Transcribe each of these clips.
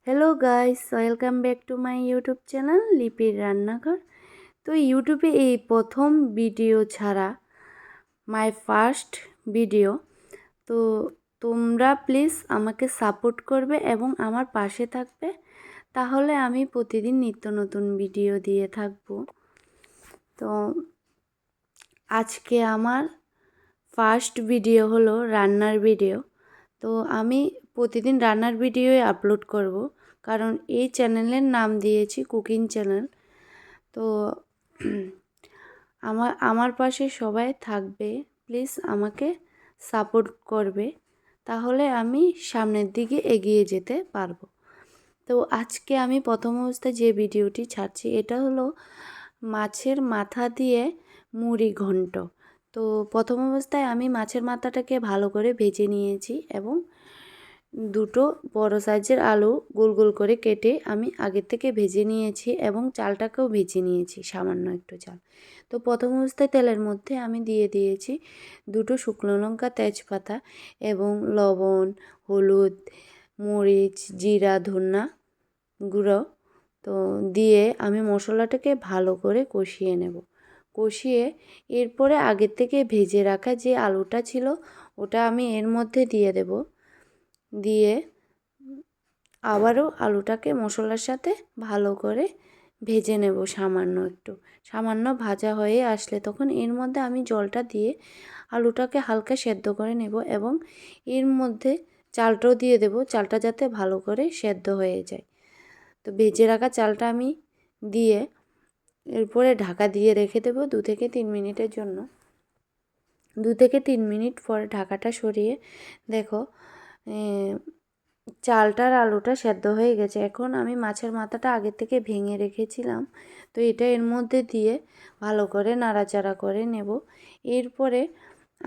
Hello guys, welcome back to my YouTube channel লিপির রান্নাঘর। তো ইউটিউবে এই প্রথম ভিডিও ছাড়া, মাই ফার্স্ট ভিডিও। তো তোমরা প্লিজ আমাকে সাপোর্ট করবে এবং আমার পাশে থাকবে, তাহলে আমি প্রতিদিন নিত্য নতুন ভিডিও দিয়ে থাকবো। তো আজকে আমার ফার্স্ট ভিডিও হলো রান্নার ভিডিও। তো আমি প্রতিদিন রান্নার ভিডিওই আপলোড করব, কারণ এই চ্যানেলের নাম দিয়েছি কুকিং চ্যানেল। তো আমার পাশে সবাই থাকবে, প্লিজ আমাকে সাপোর্ট করবে, তাহলে আমি সামনের দিকে এগিয়ে যেতে পারবো। তো আজকে আমি প্রথম অবস্থায় যে ভিডিওটি ছাড়ছি, এটা হলো মাছের মাথা দিয়ে মুড়ি ঘন্ট। তো প্রথম অবস্থায় আমি মাছের মাথাটাকে ভালো করে ভেজে নিয়েছি এবং দুটো বড় সাইজের আলু গোল গোল করে কেটে আমি আগের থেকে ভেজে নিয়েছি এবং চালটাকেও ভেজে নিয়েছি, সামান্য একটু চাল। তো প্রথম অবস্থায় তেলের মধ্যে আমি দিয়ে দিয়েছি দুটো শুকনো লঙ্কা, তেজপাতা এবং লবণ, হলুদ, মরিচ, জিরা, ধনিয়া গুঁড়ো। তো দিয়ে আমি মশলাটাকে ভালো করে কষিয়ে নেব। কষিয়ে এরপরে আগের থেকে ভেজে রাখা যে আলুটা ছিল ওটা আমি এর মধ্যে দিয়ে দেব। দিয়ে আবারও আলুটাকে মশলার সাথে ভালো করে ভেজে নেব, সামান্য ভাজা হয়ে আসলে তখন এর মধ্যে আমি জলটা দিয়ে আলুটাকে হালকা সেদ্ধ করে নেব এবং এর মধ্যে চালটাও দিয়ে দেব, চালটা যাতে ভালো করে সেদ্ধ হয়ে যায়। তো ভেজে রাখা চালটা আমি দিয়ে এরপরে ঢাকা দিয়ে রেখে দেব 2 থেকে 3 মিনিটের জন্য। 2 থেকে 3 মিনিট পরে ঢাকাটা সরিয়ে দেখো চালটার আলুটা সেদ্ধ হয়ে গেছে। এখন আমি মাছের মাথাটা আগে থেকে ভেঙে রেখেছিলাম, তো এটা এর মধ্যে দিয়ে ভালো করে নাড়াচাড়া করে নেব। এরপরে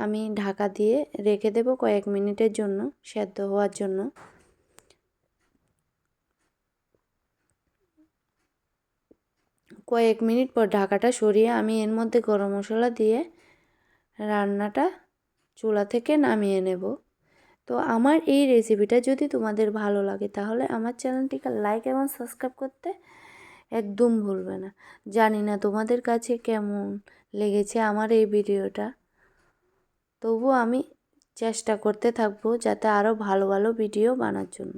আমি ঢাকা দিয়ে রেখে দেব কয়েক মিনিটের জন্য সেদ্ধ হওয়ার জন্য। কয়েক মিনিট পর ঢাকাটা সরিয়ে আমি এর মধ্যে গরম মশলা দিয়ে রান্নাটা চুলা থেকে নামিয়ে নেব। তো আমার এই রেসিপিটা যদি তোমাদের ভালো লাগে তাহলে আমার চ্যানেলটিকে লাইক এবং সাবস্ক্রাইব করতে একদম ভুলবে না। জানি না তোমাদের কাছে কেমন লেগেছে আমার এই ভিডিওটা, তবুও আমি চেষ্টা করতে থাকবো যাতে আরও ভালো ভালো ভিডিও বানার জন্য।